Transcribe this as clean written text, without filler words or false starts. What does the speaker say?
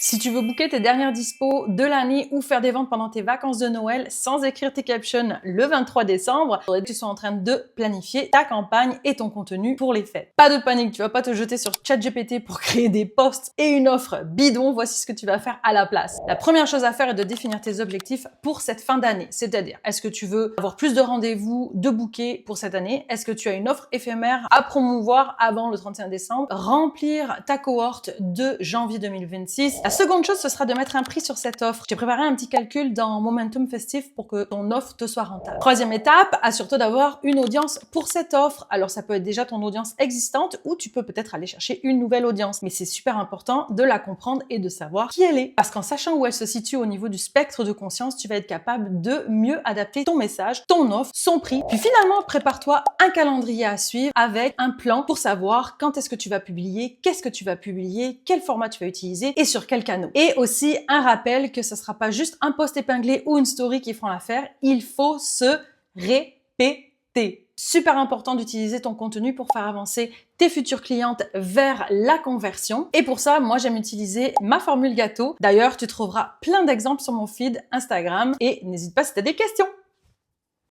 Si tu veux booker tes dernières dispos de l'année ou faire des ventes pendant tes vacances de Noël sans écrire tes captions le 23 décembre, il faudrait que tu sois en train de planifier ta campagne et ton contenu pour les fêtes. Pas de panique, tu vas pas te jeter sur ChatGPT pour créer des posts et une offre bidon. Voici ce que tu vas faire à la place. La première chose à faire est de définir tes objectifs pour cette fin d'année. C'est-à-dire, est-ce que tu veux avoir plus de rendez-vous, de bookés pour cette année? Est-ce que tu as une offre éphémère à promouvoir avant le 31 décembre? Remplir ta cohorte de janvier 2026. La seconde chose, ce sera de mettre un prix sur cette offre. J'ai préparé un petit calcul dans Momentum Festif pour que ton offre te soit rentable. Troisième étape, assure-toi d'avoir une audience pour cette offre. Alors, ça peut être déjà ton audience existante ou tu peux peut-être aller chercher une nouvelle audience. Mais c'est super important de la comprendre et de savoir qui elle est. Parce qu'en sachant où elle se situe au niveau du spectre de conscience, tu vas être capable de mieux adapter ton message, ton offre, son prix. Puis finalement, prépare-toi un calendrier à suivre avec un plan pour savoir quand est-ce que tu vas publier, qu'est-ce que tu vas publier, quel format tu vas utiliser et sur quel canal. Et aussi un rappel que ce sera pas juste un post épinglé ou une story qui feront l'affaire, il faut se répéter. Super important d'utiliser ton contenu pour faire avancer tes futures clientes vers la conversion. Et pour ça, moi, j'aime utiliser ma formule gâteau. D'ailleurs, tu trouveras plein d'exemples sur mon feed Instagram et n'hésite pas si tu as des questions.